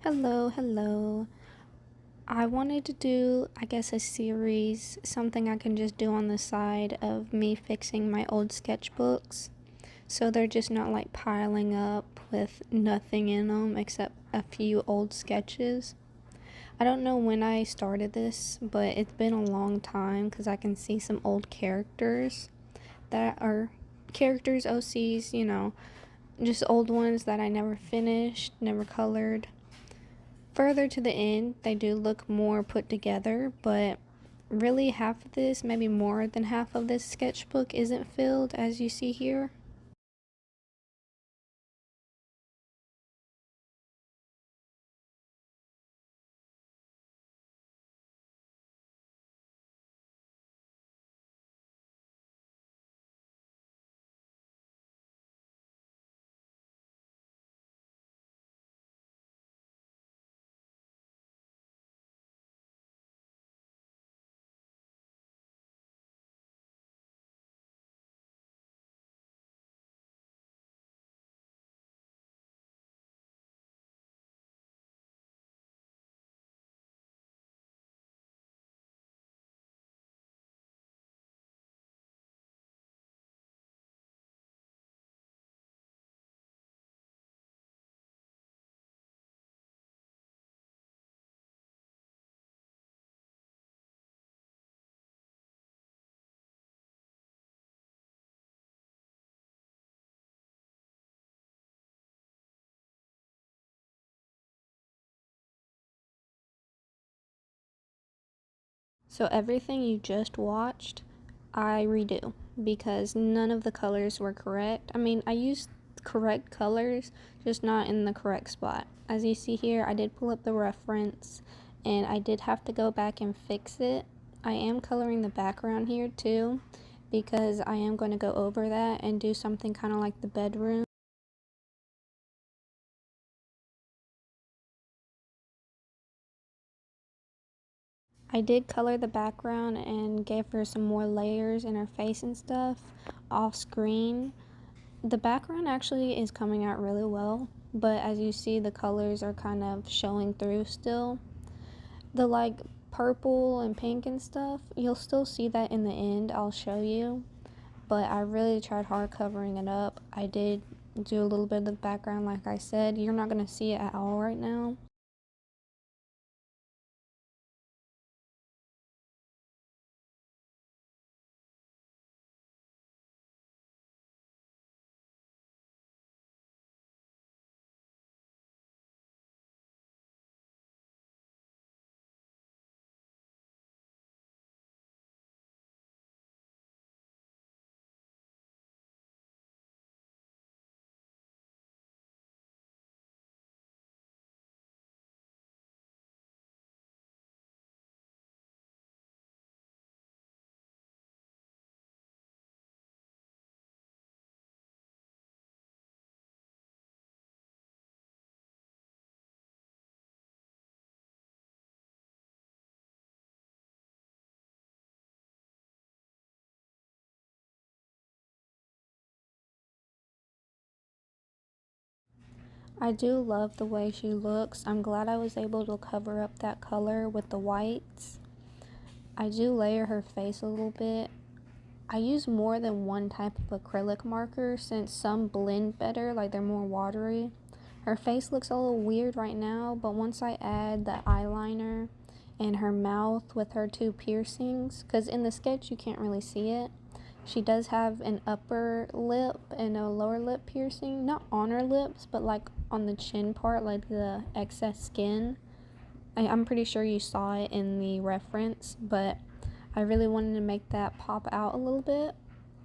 Hello. I wanted to do, I guess, a series, something I can just do on the side of me fixing my old sketchbooks. So they're just not like piling up with nothing in them except a few old sketches. I don't know when I started this, but it's been a long time because I can see some old characters that are characters, OCs, just old ones that I never finished, never colored. Further to the end, they do look more put together, but really half of this, maybe more than half of this sketchbook isn't filled as you see here. So everything you just watched, I redo because none of the colors were correct. I mean, I used correct colors, just not in the correct spot. As you see here, I did pull up the reference and I did have to go back and fix it. I am coloring the background here too because I am going to go over that and do something kind of like the bedroom. I did color the background and gave her some more layers in her face and stuff off screen. The background actually is coming out really well, but as you see, the colors are kind of showing through still. The like purple and pink and stuff, you'll still see that in the end, I'll show you. But I really tried hard covering it up. I did do a little bit of the background like I said. You're not going to see it at all right now. I do love the way she looks. I'm glad I was able to cover up that color with the whites. I do layer her face a little bit. I use more than one type of acrylic marker since some blend better, like they're more watery. Her face looks a little weird right now, but once I add the eyeliner and her mouth with her two piercings, because in the sketch you can't really see it, she does have an upper lip and a lower lip piercing, not on her lips, but like on the chin part, like the excess skin. I'm pretty sure you saw it in the reference, but I really wanted to make that pop out a little bit.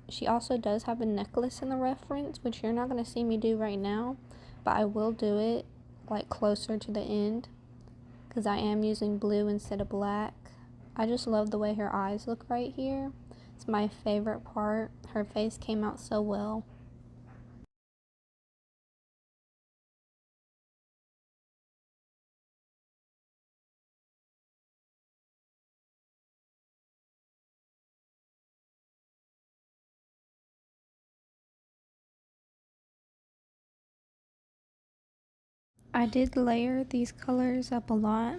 She also does have a necklace in the reference, which you're not going to see me do right now, but I will do it like closer to the end because I am using blue instead of black. I just love the way her eyes look right here. It's my favorite part. Her face came out so well. I did layer these colors up a lot.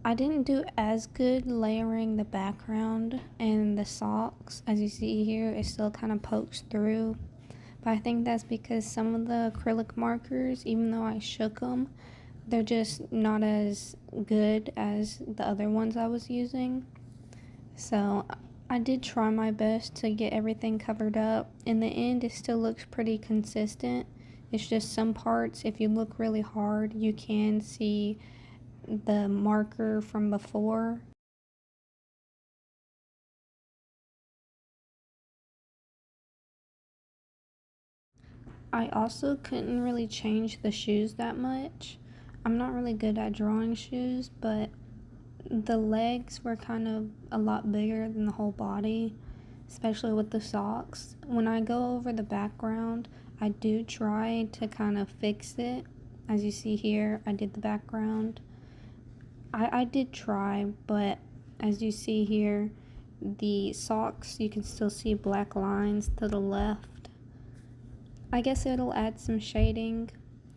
I didn't do as good layering the background and the socks. As you see here, it still kind of pokes through. But I think that's because some of the acrylic markers, even though I shook them, they're just not as good as the other ones I was using. So I did try my best to get everything covered up. In the end, it still looks pretty consistent. It's just some parts, if you look really hard, you can see the marker from before. I also couldn't really change the shoes that much. I'm not really good at drawing shoes, but the legs were kind of a lot bigger than the whole body, especially with the socks. When I go over the background, I do try to kind of fix it. As you see here, I did the background. I did try, but as you see here, the socks, you can still see black lines to the left. I guess it'll add some shading,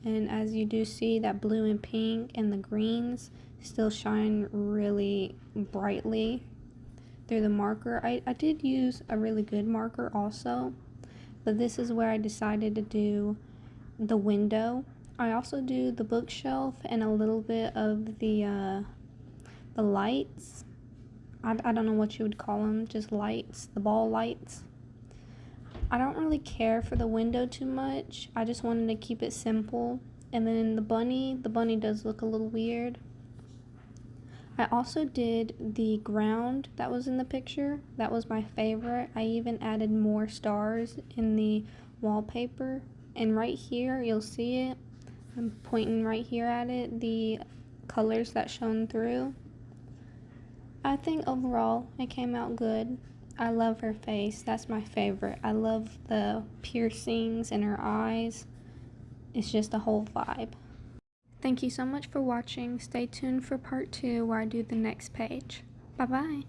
and as you do see, that blue and pink and the greens still shine really brightly through the marker. I did use a really good marker also, but this is where I decided to do the window. I also do the bookshelf and a little bit of the lights. I don't know what you would call them, just lights, the ball lights. I don't really care for the window too much. I just wanted to keep it simple. And then the bunny does look a little weird. I also did the ground that was in the picture. That was my favorite. I even added more stars in the wallpaper. And right here, you'll see it. I'm pointing right here at it, the colors that shone through. I think overall it came out good. I love her face. That's my favorite. I love the piercings in her eyes. It's just a whole vibe. Thank you so much for watching. Stay tuned for part 2 where I do the next page. Bye bye.